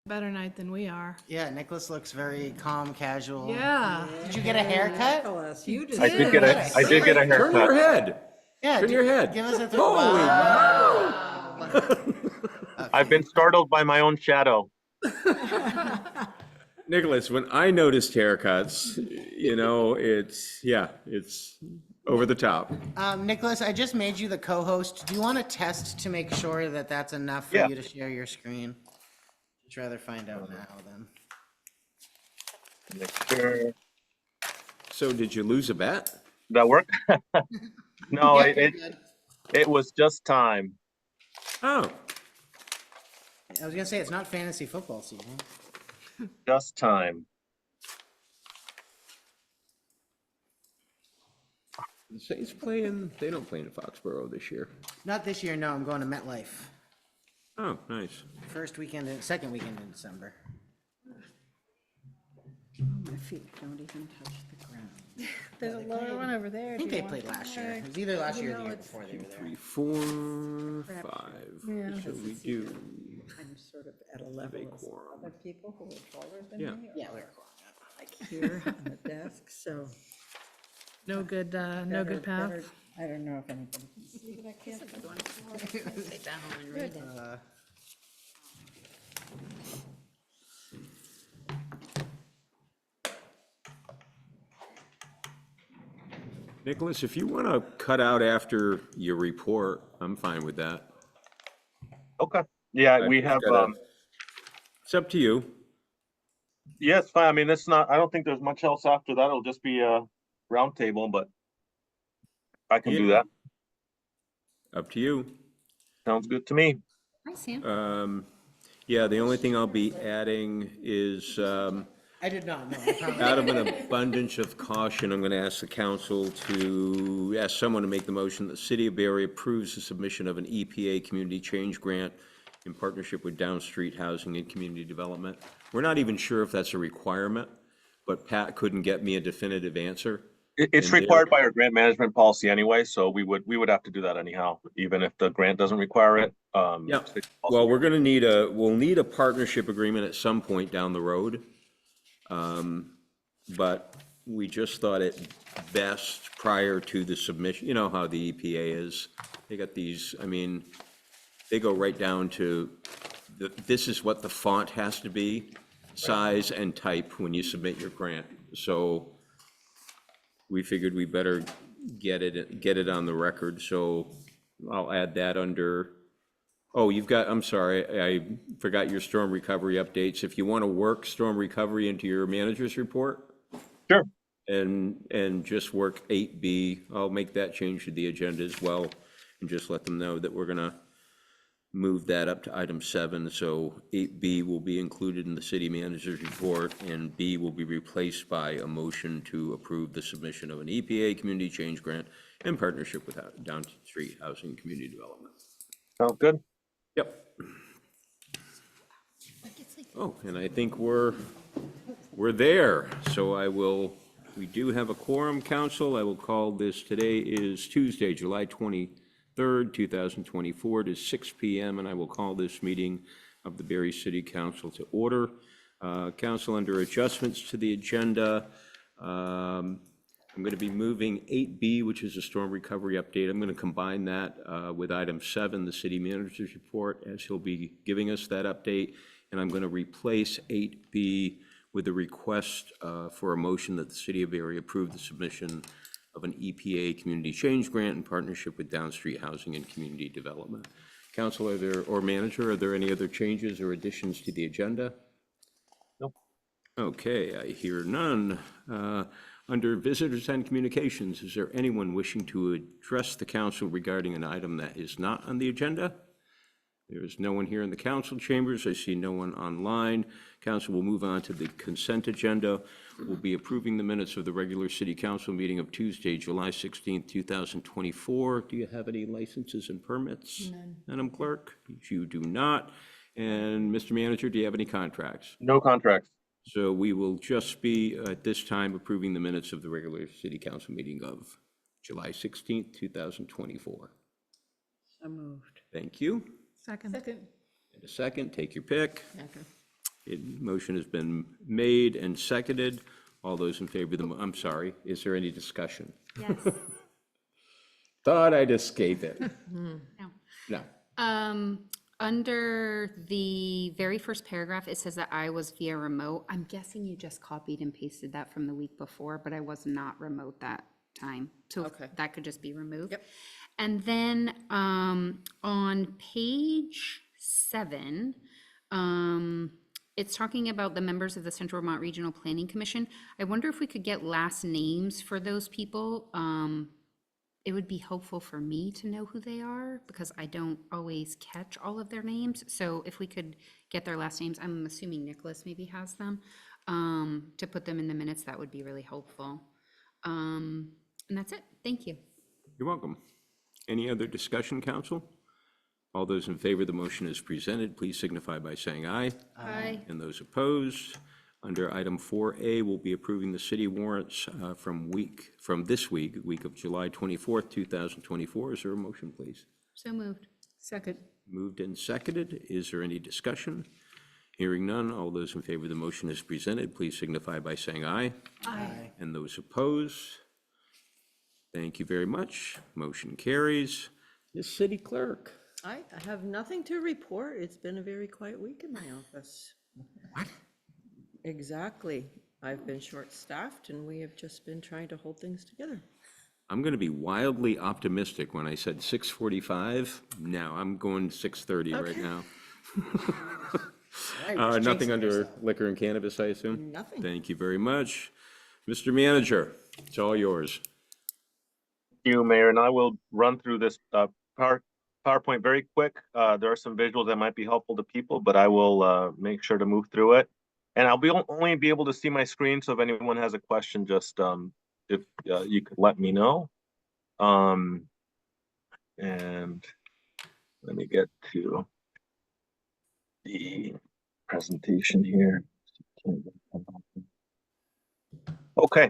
Better night than we are. Yeah, Nicholas looks very calm, casual. Yeah. Did you get a haircut? Nicholas, you just I did get a- I did get a Turn haircut. your head. Yeah, Turn your head. Give us a Holy I've been startled by my own shadow. Nicholas, when I noticed haircuts, it's over the top. Nicholas, I just made you the co-host. Do you want to test to make sure that that's enough for Yeah. you to share your screen? I'd rather find out now then. Make sure So did you lose a bet? that work. No, Yep, you're good. it was just time. Oh, I was gonna say it's not fantasy football season. Just time. the Saints they don't play in Foxborough this year. Not this year, no. I'm going to MetLife. Oh, nice. Second weekend in December. My feet don't even touch the ground. There's a lower one over there. I think they played last year. It was either last year or the year before they were there. 3, 4, 5. Yeah. So we do. I'm sort of at a level Big as quorum. other people who are taller than Yeah. me. Yeah, we were Like here on the desk, so. No good better- path. better- I don't know if anybody can see, but I can't. Sit down and read it. Nicholas, if you want to cut out after your report, I'm fine with that. Okay. Yeah, I've we just have, gotta- It's up to you. yes, fine. I mean, it's not, I don't think there's much else after that. It'll just be a round table, but I can do Yeah. that. Up to you. Sounds good to me. Hi, Sam. Yeah, the only thing I'll be adding is, I did not know. I promise. out of an abundance of caution, I'm going to ask the council to ask someone to make the motion that the City of Barre approves the submission of an EPA Community Change Grant in partnership with Down Street Housing and Community Development. We're not even sure if that's a requirement, but Pat couldn't get me a definitive answer. It's And required by our grant management policy anyway, so we would have to do that anyhow, even if the grant doesn't require it. Yeah, well, we'll need a partnership agreement at some point down the road. But we just thought it best prior to the submission, you know how the EPA is. They got these, I mean, they go right down to, this is what the font has to be, size and type when you submit your grant. So we figured we better get it on the record, so I'll add that under, oh, I'm sorry, I forgot your storm recovery updates. If you want to work storm recovery into your manager's report. Sure. And just work 8B, I'll make that change to the agenda as well, and just let them know that we're gonna move that up to item 7, so 8B will be included in the city manager's report, and B will be replaced by a motion to approve the submission of an EPA community change grant in partnership with Down Street Housing and Community Development. Sounds good. Yep. Oh, and I think we're there, so we do have a quorum, council. I will call this, today is Tuesday, July 23rd, 2024, to 6 p.m., and I will call this meeting of the Barre City Council to order. Council, under adjustments to the agenda, I'm going to be moving 8B, which is a storm recovery update. I'm going to combine that with item 7, the city manager's report, as he'll be giving us that update. And I'm going to replace 8B with a request for a motion that the city of Barre approve the submission of an EPA community change grant in partnership with Down Street Housing and Community Development. Council, or manager, are there any other changes or additions to the agenda? Nope. Okay, I hear none. Under visitors and communications, is there anyone wishing to address the council regarding an item that is not on the agenda? There is no one here in the council chambers. I see no one online. Council will move on to the consent agenda. We'll be approving the minutes of the regular city council meeting of Tuesday, July 16th, 2024. Do you have any licenses and permits? None. Madam Clerk? You do not. And Mr. Manager, do you have any contracts? No contracts. So we will just be, at this time, approving the minutes of the regular city council meeting of July 16th, 2024. So moved. Thank you. Second. And a second, take your pick. Okay. Motion has been made and seconded. All those in favor of the, I'm sorry, is there any discussion? Yes. Thought I'd escape it. No. No. Under the very first paragraph, it says that I was via remote. I'm guessing you just copied and pasted that from the week before, but I was not remote that time. So Okay. that could just be removed. Yep. And then on page 7, it's talking about the members of the Central Vermont Regional Planning Commission. I wonder if we could get last names for those people. It would be helpful for me to know who they are because I don't always catch all of their names. So if we could get their last names, I'm assuming Nicholas maybe has them, to put them in the minutes, that would be really helpful. And that's it. Thank you. You're welcome. Any other discussion, council? All those in favor of the motion as presented, please signify by saying aye. Aye. And those opposed? Under item 4A, we'll be approving the city warrants from this week of July 24th, 2024. Is there a motion, please? So moved. Second. Moved and seconded. Is there any discussion? Hearing none, all those in favor of the motion as presented, please signify by saying aye. Aye. And those opposed? Thank you very much. Motion carries. Ms. City Clerk. I have nothing to report. It's been a very quiet week in my office. What? Exactly. I've been short-staffed and we have just been trying to hold things together. I'm going to be wildly optimistic when I said 6:45. Now I'm going 6:30 right now. Nothing under liquor and cannabis, I assume? Nothing. Thank you very much. Mr. Manager, it's all yours. Thank you, Mayor, and I will run through this PowerPoint very quick. There are some visuals that might be helpful to people, but I will make sure to move through it. And I'll only be able to see my screen, so if anyone has a question, just if you could let me know. And let me get to the presentation here. Okay.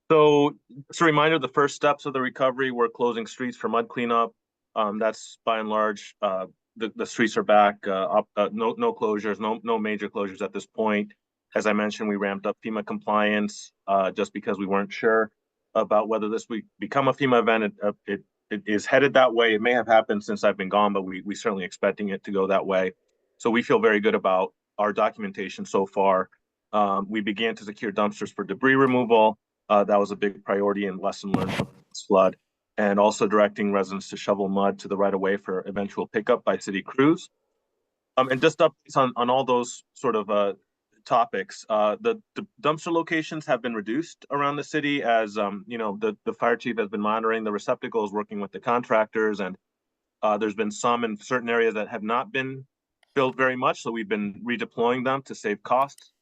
So just a reminder, the first steps of the recovery, we're closing streets for mud cleanup. That's by and large, the streets are back, no closures, no major closures at this point. As I mentioned, we ramped up FEMA compliance just because we weren't sure about whether this would become a FEMA event. It is headed that way. It may have happened since I've been gone, but we certainly expecting it to go that way. So we feel very good about our documentation so far. We began to secure dumpsters for debris removal. That was a big priority and lesson learned from this flood. And also directing residents to shovel mud to the right of way for eventual pickup by city crews. And just updates on all those sort of topics. The dumpster locations have been reduced around the city as the fire chief has been monitoring the receptacles, working with the contractors, and there's been some in certain areas that have not been filled very much, so we've been redeploying them to save costs.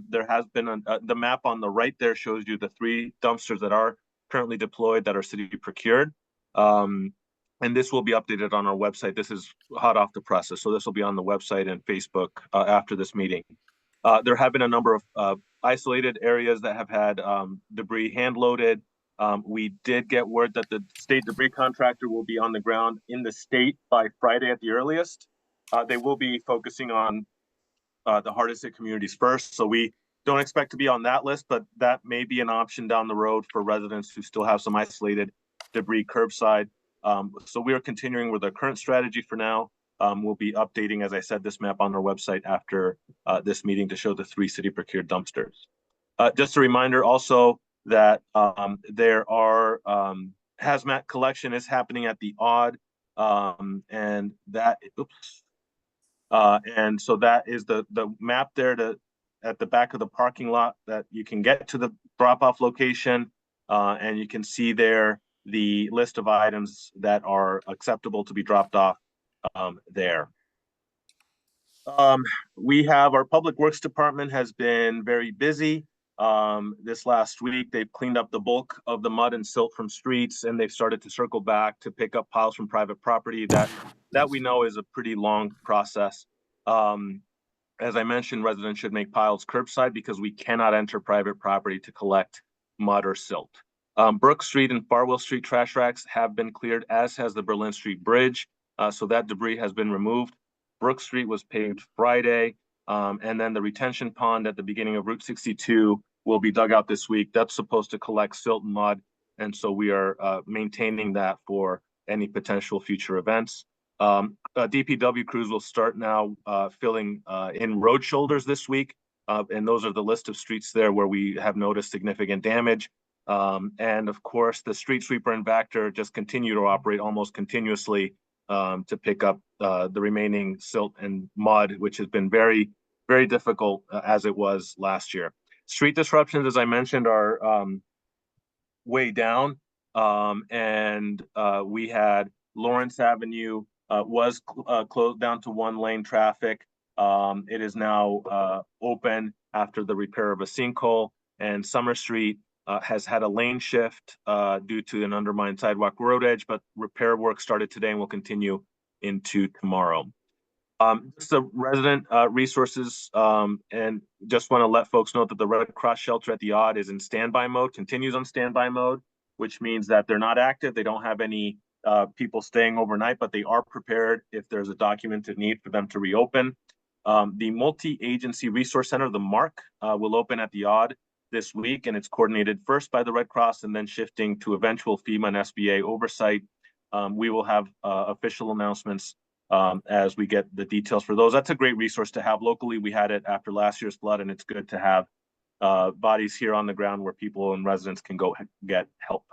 There has been the map on the right there shows you the 3 dumpsters that are currently deployed that are city procured. And this will be updated on our website. This is hot off the presses, so this will be on the website and Facebook after this meeting. There have been a number of isolated areas that have had debris hand loaded. We did get word that the state debris contractor will be on the ground in the state by Friday at the earliest. They will be focusing on the hardest hit communities first. So we don't expect to be on that list, but that may be an option down the road for residents who still have some isolated debris curbside. So we are continuing with our current strategy for now. We'll be updating, as I said, this map on our website after this meeting to show the 3 city procured dumpsters. Just a reminder also that there are hazmat collection is happening at the Odd, and that, and so that is the map there at the back of the parking lot that you can get to the drop-off location, and you can see there the list of items that are acceptable to be dropped off there. We have our Public Works Department has been very busy. This last week, they've cleaned up the bulk of the mud and silt from streets, and they've started to circle back to pick up piles from private property. That we know is a pretty long process. As I mentioned, residents should make piles curbside because we cannot enter private property to collect mud or silt. Brook Street and Farwell Street trash racks have been cleared, as has the Berlin Street Bridge. So that debris has been removed. Brook Street was paved Friday. And then the retention pond at the beginning of Route 62 will be dug out this week. That's supposed to collect silt and mud. And so we are maintaining that for any potential future events. DPW crews will start now filling in road shoulders this week. And those are the list of streets there where we have noticed significant damage. And of course, the street sweeper and Vector just continue to operate almost continuously to pick up the remaining silt and mud, which has been very, very difficult as it was last year. Street disruptions, as I mentioned, are way down. And we had Lawrence Avenue was closed down to one lane traffic. It is now open after the repair of a sinkhole, and Summer Street has had a lane shift due to an undermined sidewalk road edge, but repair work started today and will continue into tomorrow. Just the resident resources, and just want to let folks know that the Red Cross shelter at the Odd is in standby mode, continues on standby mode, which means that they're not active. They don't have any people staying overnight, but they are prepared if there's a documented need for them to reopen. The multi-agency resource center, the MARC, will open at the Odd this week, and it's coordinated first by the Red Cross and then shifting to eventual FEMA and SBA oversight. We will have official announcements as we get the details for those. That's a great resource to have locally. We had it after last year's flood, and it's good to have bodies here on the ground where people and residents can go get help.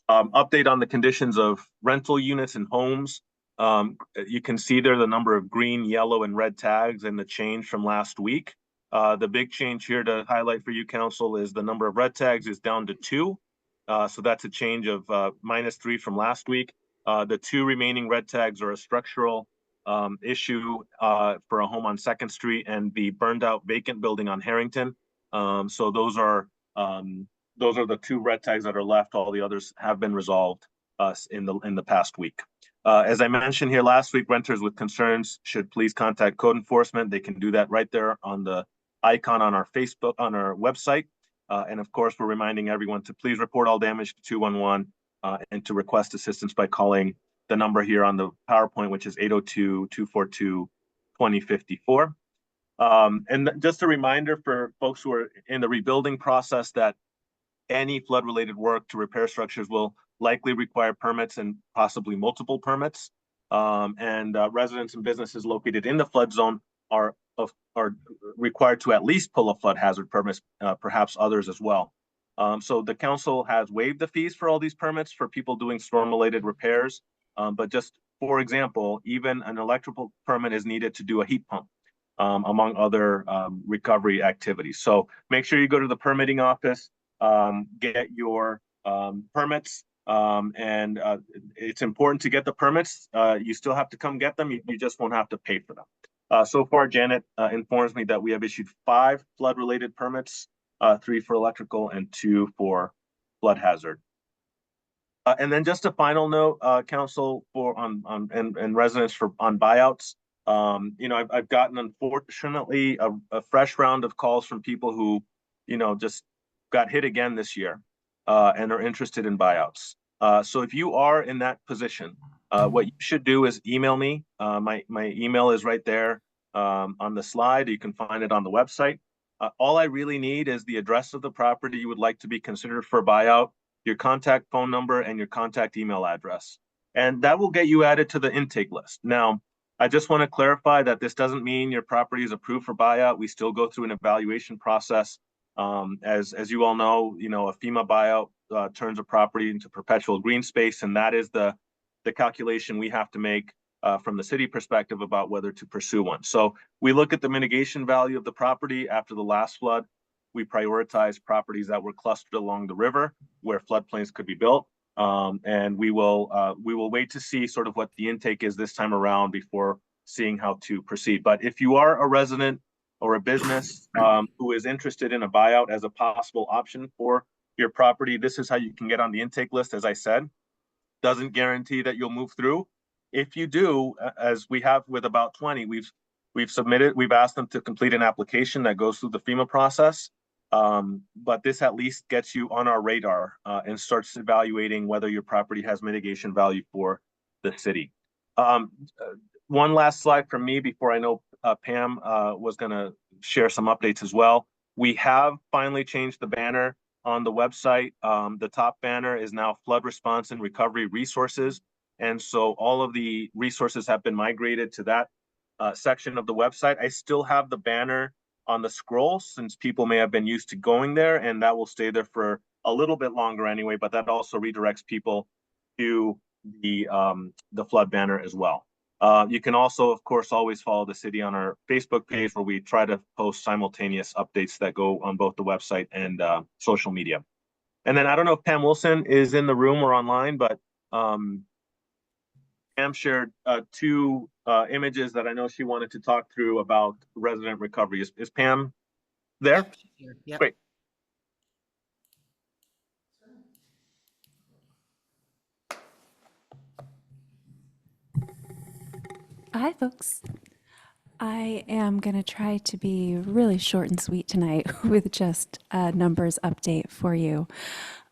Update on the conditions of rental units and homes. You can see there the number of green, yellow, and red tags and the change from last week. The big change here to highlight for you, Council, is the number of red tags is down to 2. So that's a change of -3 from last week. The 2 remaining red tags are a structural issue for a home on 2nd Street and the burned out vacant building on Harrington. So those are the 2 red tags that are left. All the others have been resolved in the past week. As I mentioned here last week, renters with concerns should please contact code enforcement. They can do that right there on the icon on our Facebook, on our website. And of course, we're reminding everyone to please report all damage to 211 and to request assistance by calling the number here on the PowerPoint, which is 802-242-2054. And just a reminder for folks who are in the rebuilding process that any flood-related work to repair structures will likely require permits and possibly multiple permits. Residents and businesses located in the flood zone are required to at least pull a flood hazard permit, perhaps others as well. So the council has waived the fees for all these permits for people doing storm-related repairs. But just for example, even an electrical permit is needed to do a heat pump, among other recovery activities. So make sure you go to the permitting office, get your permits. It's important to get the permits. You still have to come get them. You just won't have to pay for them. So far, Janet informs me that we have issued 5 flood-related permits, 3 for electrical and 2 for flood hazard. And then just a final note, council, for and residents on buyouts. I've gotten, unfortunately, a fresh round of calls from people who, just got hit again this year and are interested in buyouts. So if you are in that position, what you should do is email me. My email is right there on the slide. You can find it on the website. All I really need is the address of the property you would like to be considered for buyout, your contact phone number, and your contact email address. And that will get you added to the intake list. Now, I just want to clarify that this doesn't mean your property is approved for buyout. We still go through an evaluation process. As you all know, a FEMA buyout turns a property into perpetual green space, and that is the calculation we have to make from the city perspective about whether to pursue one. So we look at the mitigation value of the property after the last flood. We prioritize properties that were clustered along the river where floodplains could be built. And we will wait to see sort of what the intake is this time around before seeing how to proceed. But if you are a resident or a business who is interested in a buyout as a possible option for your property, this is how you can get on the intake list. As I said, doesn't guarantee that you'll move through. If you do, as we have with about 20, we've asked them to complete an application that goes through the FEMA process. But this at least gets you on our radar and starts evaluating whether your property has mitigation value for the city. one last slide from me before I know Pam was going to share some updates as well. We have finally changed the banner on the website. The top banner is now flood response and recovery resources. And so all of the resources have been migrated to that section of the website. I still have the banner on the scroll since people may have been used to going there, and that will stay there for a little bit longer anyway, but that also redirects people to the flood banner as well. You can also, of course, always follow the city on our Facebook page where we try to post simultaneous updates that go on both the website and social media. And then I don't know if Pam Wilson is in the room or online, but Pam shared two images that I know she wanted to talk through about resident recovery. Is Pam there? Yep. Great. Hi, folks. I am going to try to be really short and sweet tonight with just a numbers update for you.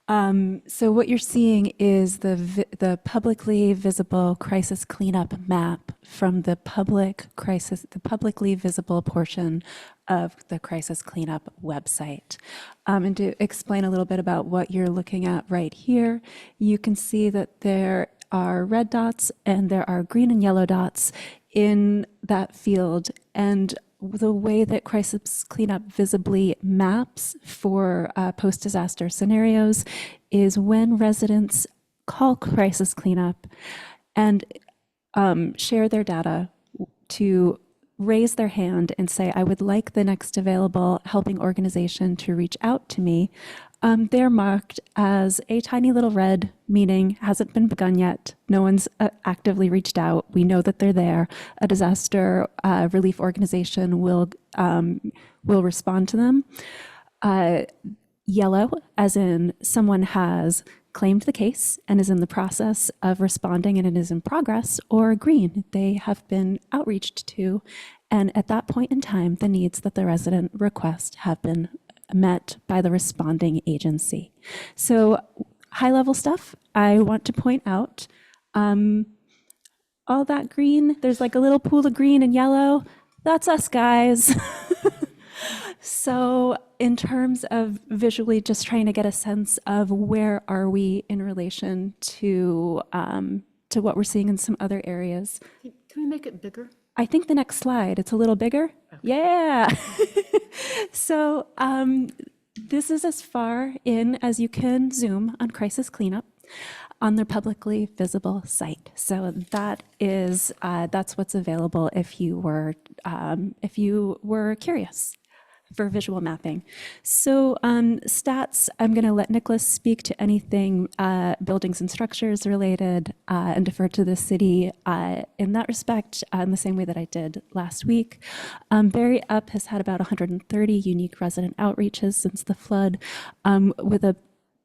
So what you're seeing is the publicly visible crisis cleanup map from the publicly visible portion of the crisis cleanup website. And to explain a little bit about what you're looking at right here, you can see that there are red dots and there are green and yellow dots in that field. And the way that crisis cleanup visibly maps for post-disaster scenarios is when residents call crisis cleanup and share their data to raise their hand and say, I would like the next available helping organization to reach out to me. They're marked as a tiny little red, meaning hasn't been begun yet. No one's actively reached out. We know that they're there. A disaster relief organization will respond to them. Yellow, as in someone has claimed the case and is in the process of responding and it is in progress, or green, they have been outreached to, and at that point in time, the needs that the resident request have been met by the responding agency. So high level stuff, I want to point out all that green, there's like a little pool of green and yellow, that's us guys. So in terms of visually just trying to get a sense of where are we in relation to what we're seeing in some other areas. Can we make it bigger? I think the next slide, it's a little bigger. Okay. Yeah. So this is as far in as you can zoom on crisis cleanup on their publicly visible site. So that is that's what's available if you were curious for visual mapping. So stats, I'm going to let Nicholas speak to anything buildings and structures related and defer to the city in that respect in the same way that I did last week. Barre Up has had about 130 unique resident outreaches since the flood, with a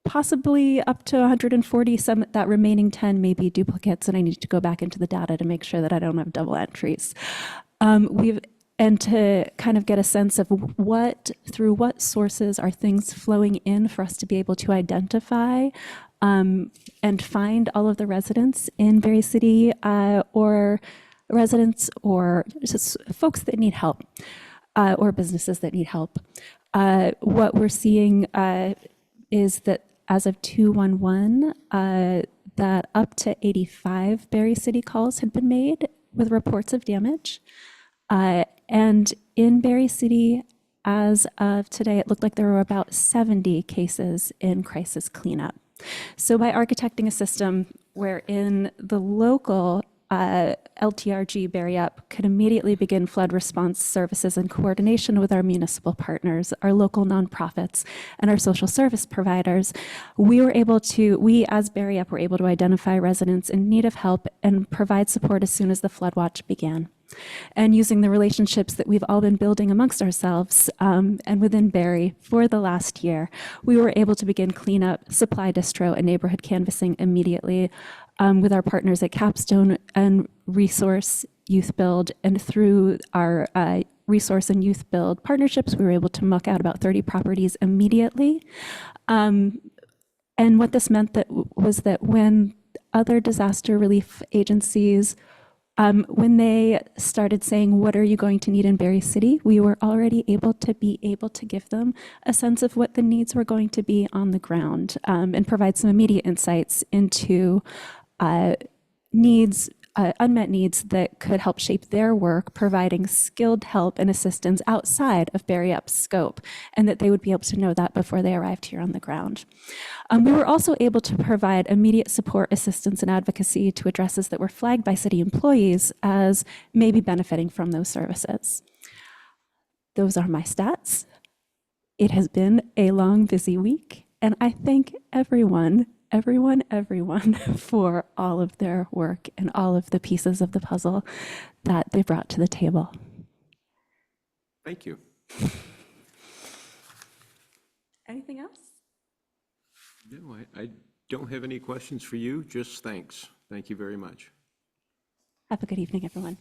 possibly up to 140. Some that remaining 10 may be duplicates, and I need to go back into the data to make sure that I don't have double entries. And to kind of get a sense of through what sources are things flowing in for us to be able to identify and find all of the residents in Barre City or residents or just folks that need help or businesses that need help. What we're seeing is that as of 2/11, that up to 85 Barre City calls had been made with reports of damage. And in Barre City, as of today, it looked like there were about 70 cases in crisis cleanup. So by architecting a system wherein the local LTRG Barre Up could immediately begin flood response services in coordination with our municipal partners, our local nonprofits, and our social service providers, we as Barre Up were able to identify residents in need of help and provide support as soon as the flood watch began. And using the relationships that we've all been building amongst ourselves and within Barre for the last year, we were able to begin cleanup, supply distro, and neighborhood canvassing immediately with our partners at Capstone and Resource Youth Build. And through our Resource and Youth Build partnerships, we were able to muck out about 30 properties immediately. And what this meant was that when other disaster relief agencies When they started saying, what are you going to need in Barre City? We were already able to give them a sense of what the needs were going to be on the ground, and provide some immediate insights into needs, unmet needs that could help shape their work, providing skilled help and assistance outside of Barre Up's scope, and that they would be able to know that before they arrived here on the ground. We were also able to provide immediate support, assistance, and advocacy to addresses that were flagged by city employees as maybe benefiting from those services. Those are my stats. It has been a long, busy week, and I thank everyone for all of their work and all of the pieces of the puzzle that they brought to the table. Thank you. Anything else? No, I don't have any questions for you, just thanks. Thank you very much. Have a good evening, everyone.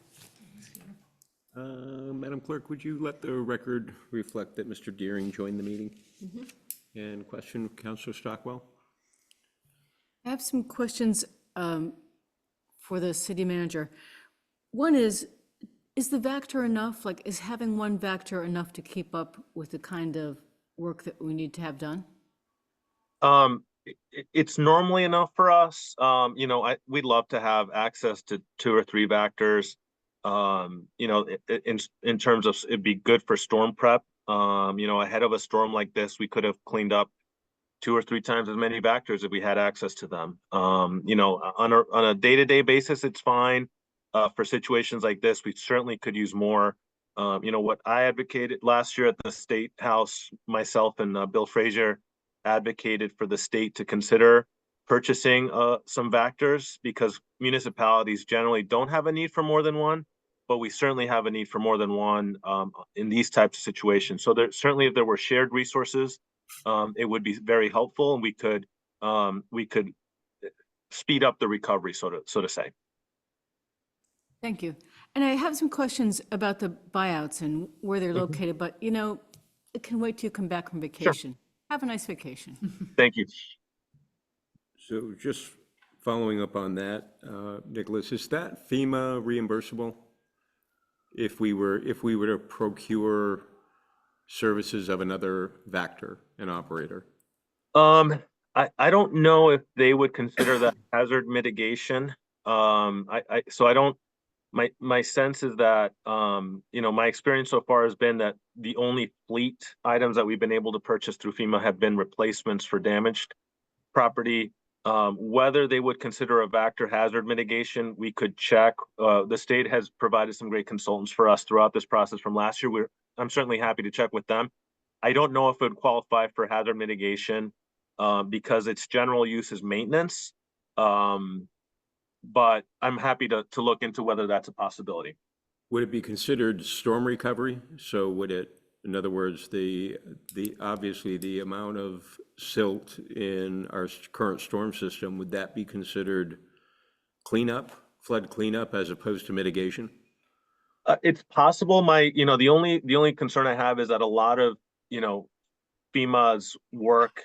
Madam Clerk, would you let the record reflect that Mr. Deering joined the meeting? And question, Councilor Stockwell? I have some questions for the city manager. One is the Vector enough? Like, is having one Vector enough to keep up with the kind of work that we need to have done? It's normally enough for us. You know, we'd love to have access to 2 or 3 vectors. You know, in terms of, it'd be good for storm prep. You know, ahead of a storm like this, we could have cleaned up 2 or 3 times as many vectors if we had access to them. You know, on a day-to-day basis, it's fine. For situations like this, we certainly could use more. You know, what I advocated last year at the State House, myself and Bill Frazier advocated for the state to consider purchasing some vectors, because municipalities generally don't have a need for more than one, but we certainly have a need for more than one in these types of situations. So there certainly, if there were shared resources, it would be very helpful, and we could speed up the recovery, so to say. Thank you. And I have some questions about the buyouts and where they're located, but you know, it can wait till you come back from vacation. Have a nice vacation. Thank you. So just following up on that, Nicholas, is that FEMA reimbursable? If we were to procure services of another Vector, an operator? I don't know if they would consider that hazard mitigation. So I don't, my sense is that, you know, my experience so far has been that the only fleet items that we've been able to purchase through FEMA have been replacements for damaged property. Whether they would consider a Vector hazard mitigation, we could check. The state has provided some great consultants for us throughout this process from last year. I'm certainly happy to check with them. I don't know if it would qualify for hazard mitigation because its general use is maintenance. But I'm happy to look into whether that's a possibility. Would it be considered storm recovery? So would it, in other words, obviously the amount of silt in our current storm system, would that be considered cleanup, flood cleanup, as opposed to mitigation? It's possible. You know, the only concern I have is that a lot of, you know, FEMA's work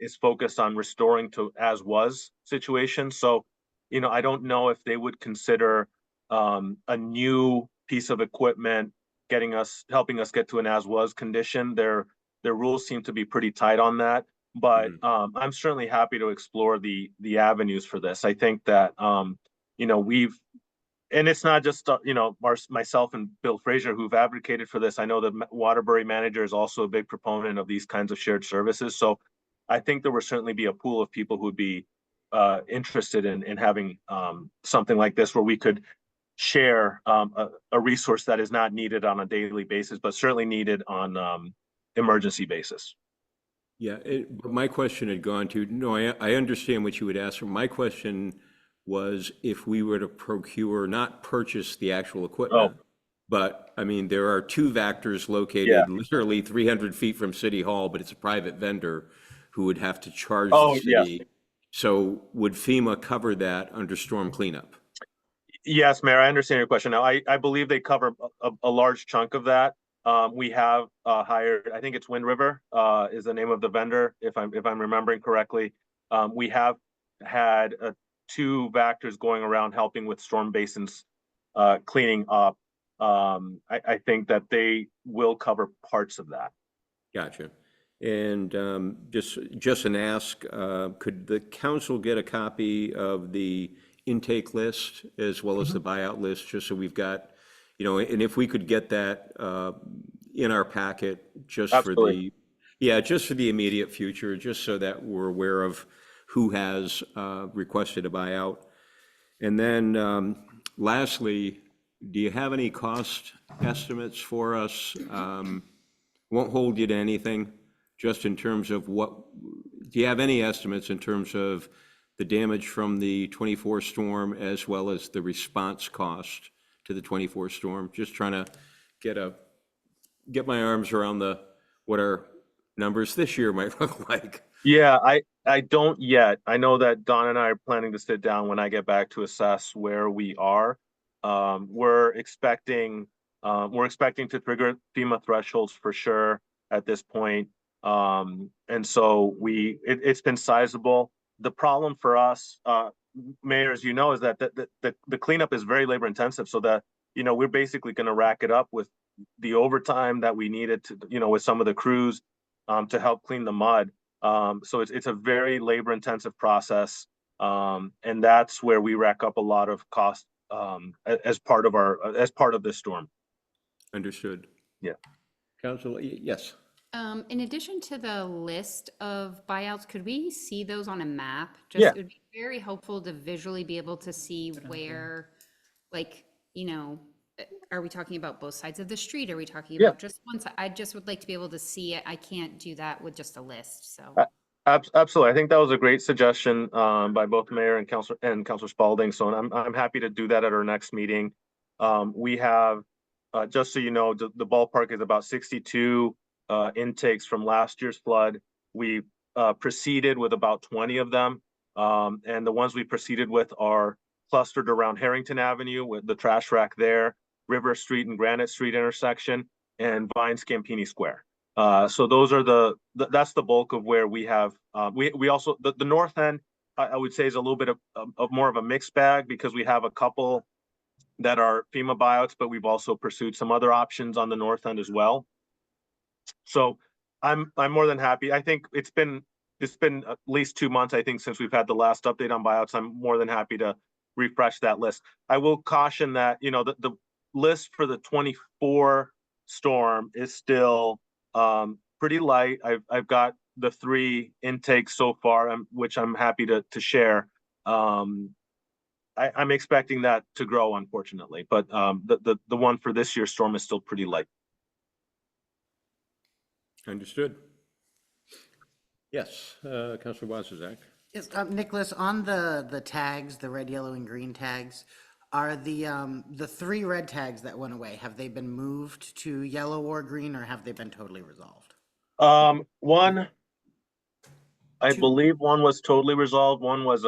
is focused on restoring to as was situation. So, you know, I don't know if they would consider a new piece of equipment helping us get to an as was condition. Their rules seem to be pretty tight on that. But I'm certainly happy to explore the avenues for this. I think that you know, and it's not just you know, myself and Bill Frazier who've advocated for this. I know the Waterbury manager is also a big proponent of these kinds of shared services. So I think there will certainly be a pool of people who'd be interested in having something like this, where we could share a resource that is not needed on a daily basis, but certainly needed on emergency basis. Yeah, but my question had gone to, no, I understand what you would ask for. My question was if we were to procure, not purchase the actual equipment, but I mean, there are 2 Vectors located literally 300 feet from City Hall, but it's a private vendor who would have to charge the city. Yes. So would FEMA cover that under storm cleanup? Yes, Mayor, I understand your question. Now, I believe they cover a large chunk of that. We have hired, I think it's Wind River is the name of the vendor, if I'm remembering correctly. We have had 2 Vectors going around helping with storm basins cleaning up, I think that they will cover parts of that. Gotcha. And just an ask, could the council get a copy of the intake list as well as the buyout list, just so we've got, and if we could get that in our packet just for Absolutely. just for the immediate future, just so that we're aware of who has requested a buyout. And then lastly, do you have any cost estimates for us? Won't hold you to anything, just in terms of do you have any estimates in terms of the damage from the 24 storm as well as the response cost to the 24 storm? Just trying to get my arms around what our numbers this year might look like. Yeah, I don't yet. I know that Don and I are planning to sit down when I get back to assess where we are. We're expecting to trigger FEMA thresholds for sure at this point. And so it's been sizable. The problem for us, Mayor, as you know, is that the cleanup is very labor intensive. So that, we're basically going to rack it up with the overtime that we needed to, with some of the crews to help clean the mud. So it's a very labor intensive process. And that's where we rack up a lot of cost as part of this storm. Understood. Yeah. Council, yes. In addition to the list of buyouts, could we see those on a map? Yeah. It would be very helpful to visually be able to see where, like, are we talking about both sides of the street? Are we talking about just one side? I just would like to be able to see it. I can't do that with just a list, so. Absolutely. I think that was a great suggestion by both Mayor and Councilor Spalding. So I'm happy to do that at our next meeting. We have, just so you know, the ballpark is about 62 intakes from last year's flood. We proceeded with about 20 of them. And the ones we proceeded with are clustered around Harrington Avenue with the trash rack there, River Street and Granite Street intersection, and Vine Scampini Square. So those are that's the bulk of where we have, we also, the north end, I would say, is a little bit of more of a mixed bag, because we have a couple that are FEMA buyouts, but we've also pursued some other options on the north end as well. So I'm more than happy. I think it's been at least 2 months, I think, since we've had the last update on buyouts. I'm more than happy to refresh that list. I will caution that, the list for the 24 storm is still pretty light. I've got the 3 intakes so far, which I'm happy to share. I'm expecting that to grow, unfortunately, but the one for this year's storm is still pretty light. Understood. Yes, Councilor Wazizak. Yes, Nicholas, on the tags, the red, yellow, and green tags, are the 3 red tags that went away, have they been moved to yellow or green, or have they been totally resolved? One, I believe one was totally resolved. One was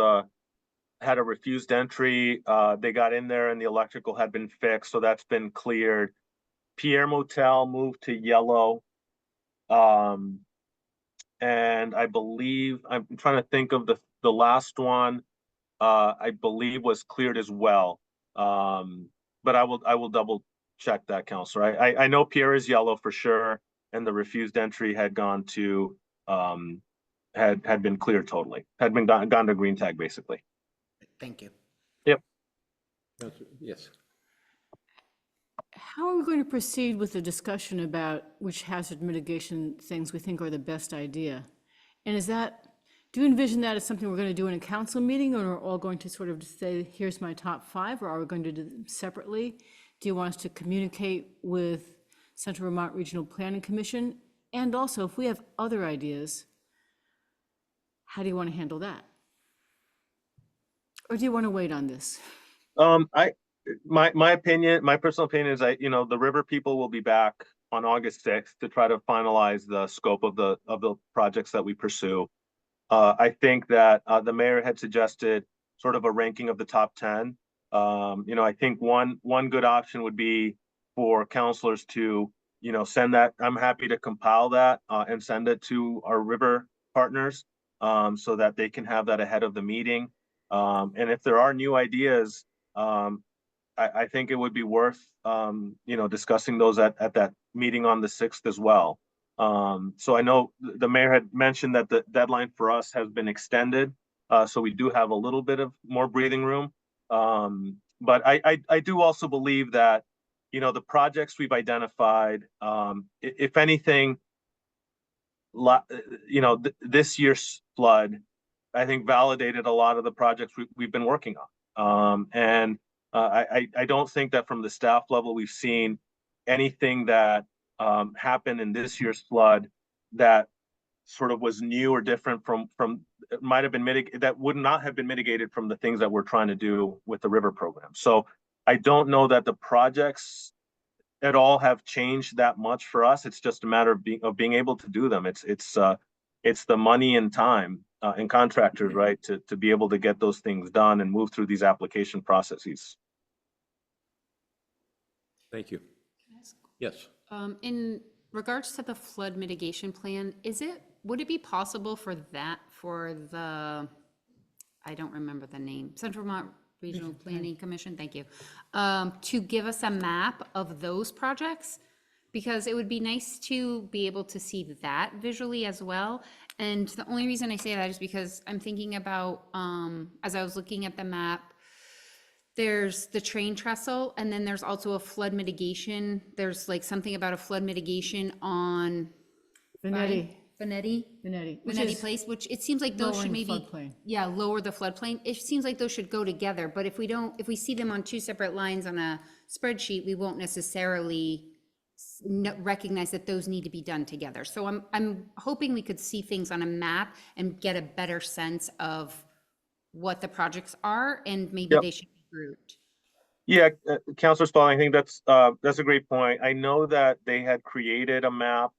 had a refused entry. They got in there and the electrical had been fixed, so that's been cleared. Pierre Motel moved to yellow. And I believe, I'm trying to think of the last one, I believe was cleared as well. But I will double check that, Counselor. I know Pierre is yellow for sure, and the refused entry had gone to had been cleared totally, had been gone to green tag basically. Thank you. Yep. Yes. How are we going to proceed with the discussion about which hazard mitigation things we think are the best idea? And do you envision that as something we're going to do in a council meeting, or are we all going to sort of say, here's my top 5, or are we going to do them separately? Do you want us to communicate with Central Vermont Regional Planning Commission? And also, if we have other ideas, how do you want to handle that? Or do you want to wait on this? My opinion, my personal opinion is that, the river people will be back on August 6th to try to finalize the scope of the projects that we pursue. I think that the mayor had suggested sort of a ranking of the top 10. I think one good option would be for councilors to, send that. I'm happy to compile that and send it to our river partners so that they can have that ahead of the meeting. And if there are new ideas, I think it would be worth, discussing those at that meeting on the 6th as well. So I know the mayor had mentioned that the deadline for us has been extended. So we do have a little bit of more breathing room. But I do also believe that, the projects we've identified, if anything, this year's flood, I think validated a lot of the projects we've been working on. And I don't think that from the staff level, we've seen anything that happened in this year's flood that sort of was new or different from it might have been mitigated, that would not have been mitigated from the things that we're trying to do with the river program. So I don't know that the projects at all have changed that much for us. It's just a matter of being able to do them. It's the money and time and contractors, right, to be able to get those things done and move through these application processes. Thank you. Yes. In regards to the flood mitigation plan, would it be possible for the, I don't remember the name, Central Vermont Regional Planning Commission, thank you, to give us a map of those projects? Because it would be nice to be able to see that visually as well. And the only reason I say that is because I'm thinking about, as I was looking at the map, there's the train trestle, and then there's also a flood mitigation. There's like something about a flood mitigation on Venetti, Venetti Place, which it seems like those should lowering the maybe, floodplain. yeah, lower the floodplain. It seems like those should go together, but if we see them on two separate lines on a spreadsheet, we won't necessarily recognize that those need to be done together. So I'm hoping we could see things on a map and get a better sense of what the projects are, and maybe Yep. they should be grouped. Yeah, Councilor Spalding, I think that's a great point. I know that they had created a map.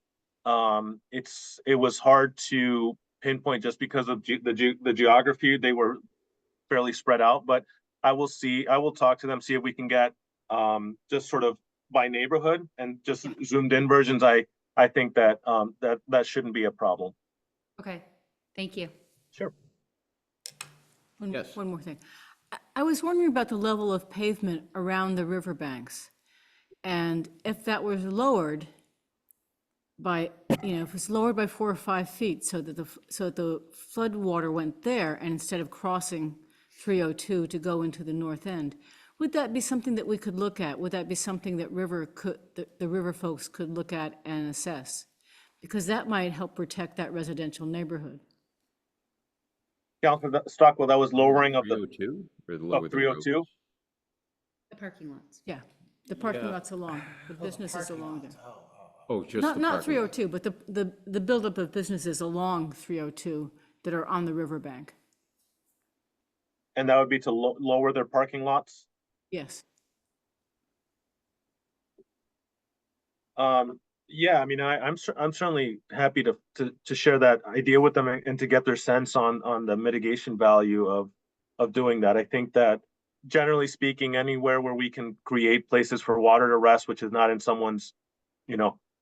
It was hard to pinpoint just because of the geography. They were fairly spread out, but I will talk to them, see if we can get just sort of by neighborhood and just zoomed in versions. I think that that shouldn't be a problem. Okay, thank you. Sure. Yes. One more thing. I was wondering about the level of pavement around the riverbanks. And if that was lowered by, if it's lowered by 4 or 5 feet so that the flood water went there, and instead of crossing 302 to go into the north end, would that be something that we could look at? Would that be something that the river folks could look at and assess? Because that might help protect that residential neighborhood. Councilor Stockwell, that was lowering of the 302 or the lower of the 302. roads? The parking lots. Yeah, the parking Yeah. lots along, the businesses along there. Oh, just the Not parking. 302, but the buildup of businesses along 302 that are on the riverbank. And that would be to lower their parking lots. Yes. Yeah, I mean, I'm certainly happy to share that idea with them and to get their sense on the mitigation value of doing that. I think that generally speaking, anywhere where we can create places for water to rest, which is not in someone's,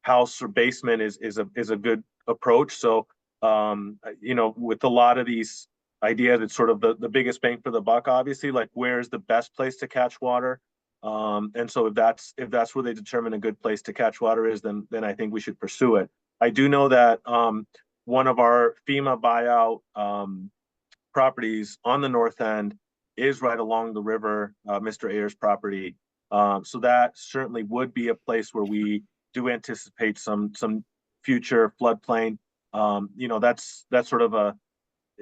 house or basement, is a good approach. So, with a lot of these ideas, it's sort of the biggest bang for the buck, obviously, like where's the best place to catch water. And so if that's where they determine a good place to catch water is, then I think we should pursue it. I do know that one of our FEMA buyout properties on the north end is right along the river, Mr. Ayer's property. So that certainly would be a place where we do anticipate some future floodplain. That's sort of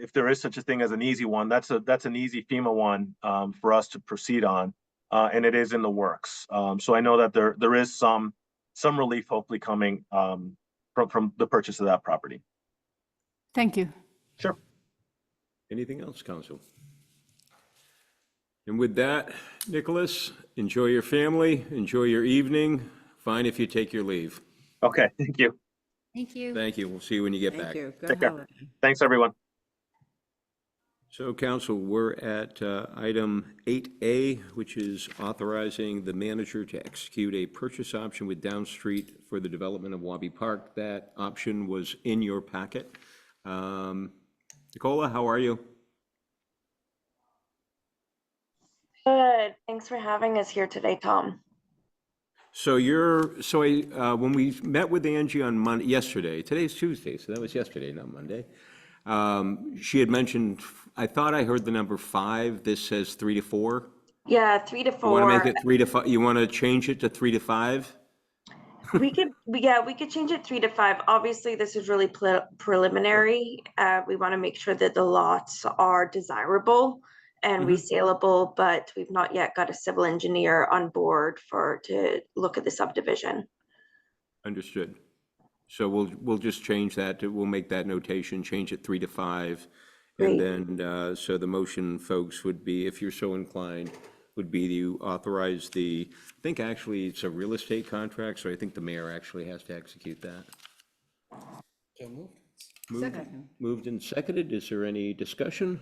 if there is such a thing as an easy one, that's an easy FEMA one for us to proceed on. And it is in the works. So I know that there is some relief hopefully coming from the purchase of that property. Thank you. Sure. Anything else, Council? And with that, Nicholas, enjoy your family, enjoy your evening. Fine if you take your leave. Okay, thank you. Thank you. Thank you. We'll see you when you get Thank back. you. Take Good care. holiday. Thanks, everyone. So, Council, we're at item 8A, which is authorizing the manager to execute a purchase option with Down Street for the development of Wabi Park. That option was in your packet. Nicola, how are you? Good. Thanks for having us here today, Tom. So when we met with Angie on yesterday, today's Tuesday, so that was yesterday, not Monday. She had mentioned, I thought I heard the number 5. This says 3 to 4. Yeah, 3 to You want to 4. make it 3 to 5? You want to change it to 3 to 5? We could change it 3 to 5. Obviously, this is really preliminary. We want to make sure that the lots are desirable and resaleable, but we've not yet got a civil engineer on board to look at the subdivision. Understood. So we'll just change that. We'll make that notation, change it 3 to 5. And Great. then, so the motion, folks, would be, if you're so inclined, would be to authorize I think actually it's a real estate contract, so I think the mayor actually has to execute that. So moved. Moved and seconded. Is there any discussion?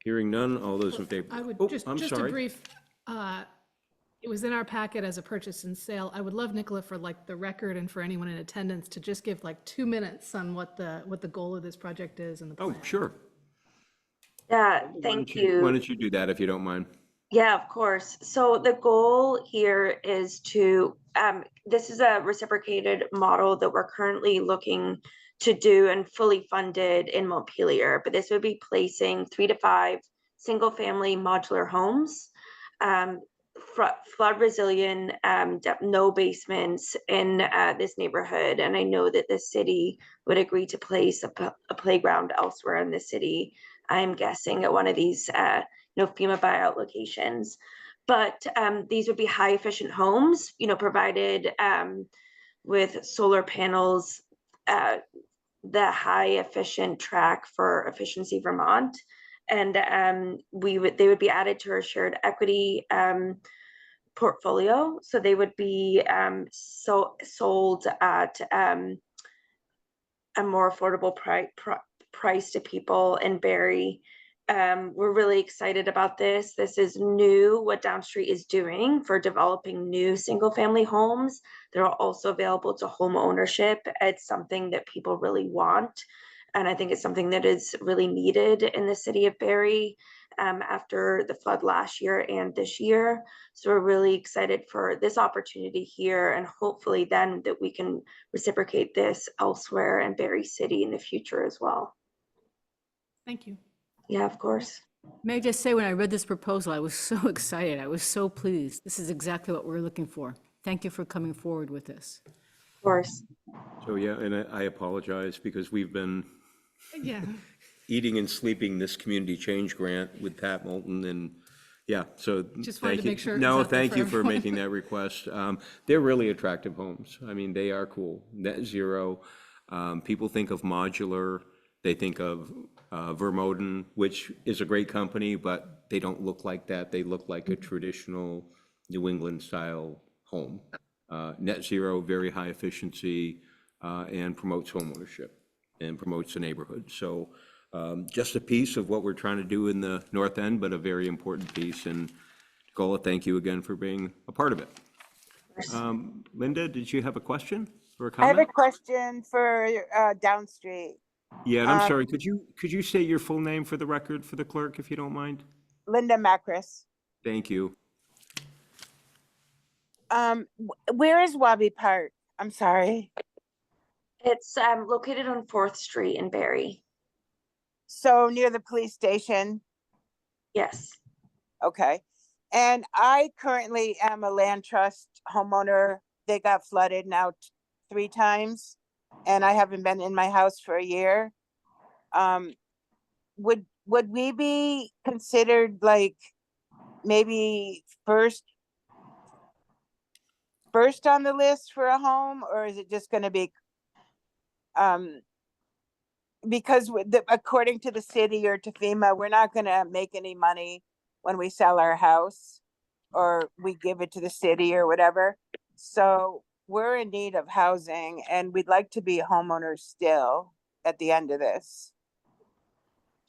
Hearing none, all those in favor? I would, Oh, just I'm a sorry. brief, it was in our packet as a purchase and sale. I would love, Nicola, for like the record and for anyone in attendance to just give like 2 minutes on what the goal of this project is and the Oh, plan. sure. Yeah, Why thank don't you. Why don't you do that if you don't mind? Yeah, of course. So the goal here is to, this is a reciprocated model that we're currently looking to do and fully funded in Montpelier, but this would be placing 3 to 5 single-family modular homes, flood resilient, no basements in this neighborhood. And I know that the city would agree to place a playground elsewhere in the city. I'm guessing at one of these FEMA buyout locations. But these would be high efficient homes, provided with solar panels, the high efficient track for Efficiency Vermont. And they would be added to our shared equity portfolio. So they would be sold at a more affordable price to people in Barre. We're really excited about this. This is new, what Downstreet is doing for developing new single-family homes. They're also available to home ownership. It's something that people really want. And I think it's something that is really needed in the city of Barre after the flood last year and this year. So we're really excited for this opportunity here, and hopefully then that we can reciprocate this elsewhere in Barre City in the future as well. Thank you. Yeah, of course. May I just say, when I read this proposal, I was so excited. I was so pleased. This is exactly what we're looking for. Thank you for coming forward with this. Of course. So, yeah, and I apologize because we've been Yeah. eating and sleeping this community change grant with Pat Moulton, and yeah, so Just wanted thank to you. make sure it was No, out there thank for you for everyone. making that request. They're really attractive homes. I mean, they are cool. Net zero. People think of modular. They think of Vermoden, which is a great company, but they don't look like that. They look like a traditional New England style home. Net zero, very high efficiency, and promotes homeownership and promotes the neighborhood. So just a piece of what we're trying to do in the North End, but a very important piece. And Nicola, thank you again for being a part of it. Linda, did you have a question or a I have a comment? question for Downstreet. Yeah, and I'm sorry, could you say your full name for the record for the clerk, if you don't mind? Linda Macris. Thank you. Where is Wabi Park? I'm sorry. It's located on 4th Street in Barre. So near the police station. Yes. Okay. And I currently am a land trust homeowner. They got flooded now 3 times, and I haven't been in my house for a year. Would we be considered like maybe first on the list for a home, or is it just going to be because according to the city or to FEMA, we're not going to make any money when we sell our house or we give it to the city or whatever. So we're in need of housing, and we'd like to be homeowners still at the end of this.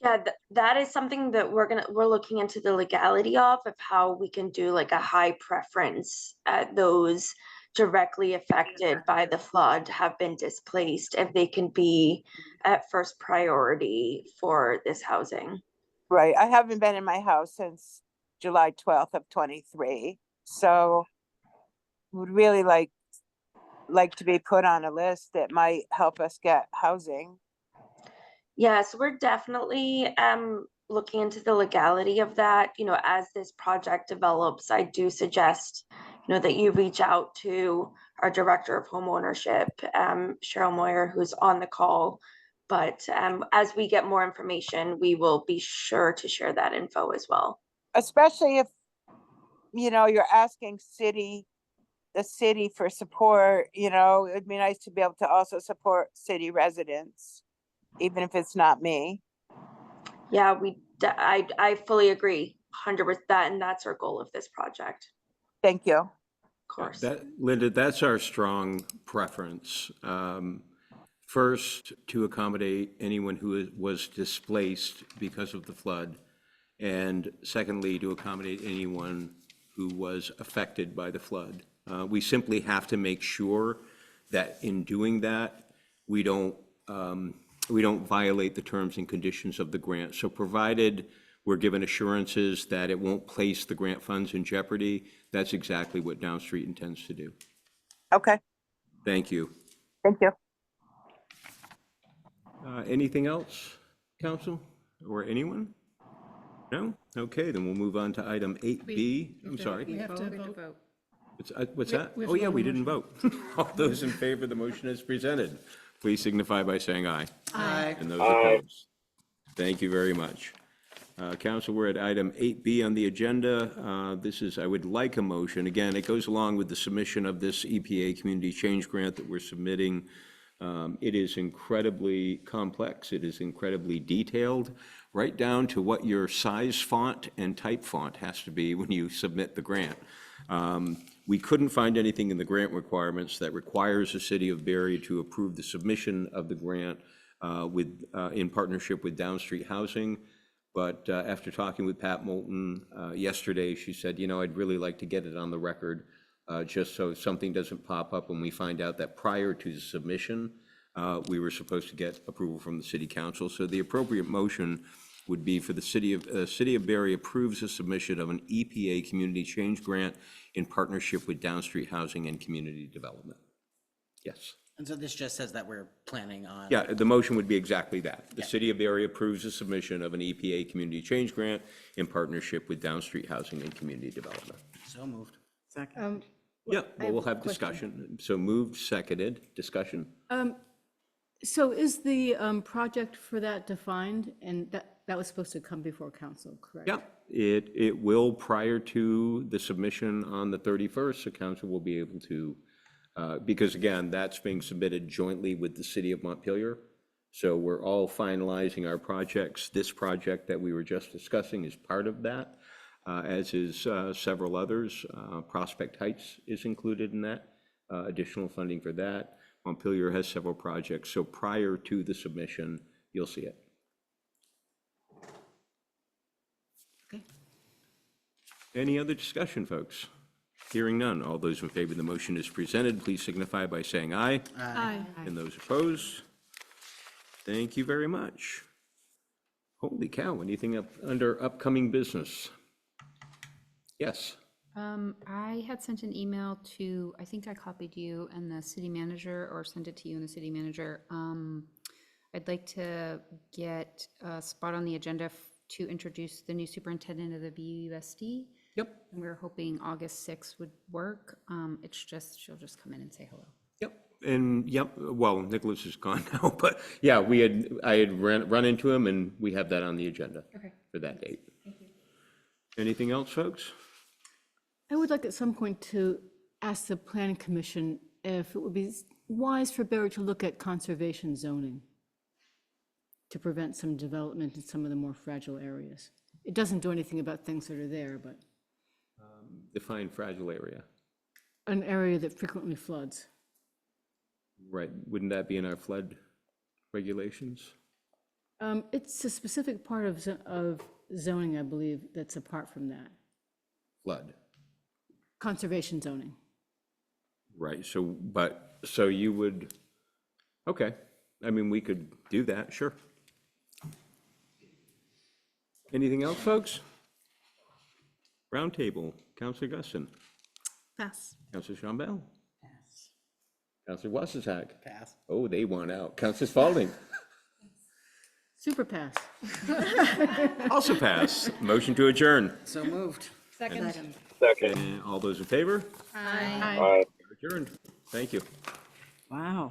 Yeah, that is something that we're looking into the legality of how we can do like a high preference at those directly affected by the flood have been displaced, if they can be at first priority for this housing. Right. I haven't been in my house since July 12th of 23. So would really like to be put on a list that might help us get housing. Yes, we're definitely looking into the legality of that. As this project develops, I do suggest, that you reach out to our director of home ownership, Cheryl Moyer, who's on the call. But as we get more information, we will be sure to share that info as well. Especially if, you're asking the city for support, it'd be nice to be able to also support city residents, even if it's not me. Yeah, I fully agree, 100% that, and that's our goal of this project, Thank you. of course. Linda, that's our strong preference. First, to accommodate anyone who was displaced because of the flood. And secondly, to accommodate anyone who was affected by the flood. We simply have to make sure that in doing that, we don't violate the terms and conditions of the grant. So provided we're given assurances that it won't place the grant funds in jeopardy, that's exactly what Downstreet intends to do. Okay, Thank you. thank you. Anything else, council, or anyone? No? Okay, then we'll move on to item 8B. I'm sorry. We have to We have to vote. vote. What's that? we have Oh, to yeah, vote we on the didn't vote. All those in favor of the motion as presented, please signify by saying aye. Aye. And those opposed? Thank you very much. Council, we're at item 8B on the agenda. This is, I would like a motion. Again, it goes along with the submission of this EPA Community Change Grant that we're submitting. It is incredibly complex. It is incredibly detailed, right down to what your size font and type font has to be when you submit the grant. We couldn't find anything in the grant requirements that requires the city of Barre to approve the submission of the grant in partnership with Downstreet Housing. But after talking with Pat Moulton yesterday, she said, I'd really like to get it on the record just so something doesn't pop up when we find out that prior to the submission, we were supposed to get approval from the city council. So the appropriate motion would be for the city of Barre approves the submission of an EPA Community Change Grant in partnership with Downstreet Housing and Community Development. Yes. And so this just says that we're planning on. Yeah, the motion would be exactly that. The city of Barre approves the submission of an EPA Community Change Grant in partnership with Downstreet Housing and Community Development. So moved. Yeah, well, we'll have discussion. So moved, seconded, discussion. So is the project for that defined? And that was supposed to come before council, correct? Yeah, it will prior to the submission on the 31st, so council will be able to, because again, that's being submitted jointly with the city of Montpelier. So we're all finalizing our projects. This project that we were just discussing is part of that, as is several others. Prospect Heights is included in that, additional funding for that. Montpelier has several projects, so prior to the submission, you'll see it. Okay. Any other discussion, folks? Hearing none. All those in favor of the motion as presented, please signify by saying aye. Aye. And those opposed? Thank you very much. Holy cow, anything under upcoming business? Yes. I had sent an email to, I think I copied you and the city manager, or sent it to you and the city manager. I'd like to get a spot on the agenda to introduce the new superintendent of the BUSD. Yep. And we were hoping August 6th would work. It's just, she'll just come in and say hello. Yep. And yep, well, Nicholas is gone now, but yeah, I had run into him and we have that on the agenda for that date. Thank you. Anything else, folks? I would like at some point to ask the planning commission if it would be wise for Barre to look at conservation zoning to prevent some development in some of the more fragile areas. It doesn't do anything about things that are there, but Define fragile area. an area that frequently floods. Right, wouldn't that be in our flood regulations? It's a specific part of zoning, I believe, that's apart from that. Flood, Conservation zoning. right, so you would, okay, I mean, we could do that, sure. Anything else, folks? Roundtable, Counselor Guston, Pass. Counselor Shambo. Counselor Wasseshack. Pass. Oh, they won out. Counselor Spalding. Super pass. Also pass. Motion to adjourn. So moved. Second. Second. And all those in favor? Aye. Aye. Adjourned. Thank you. Wow.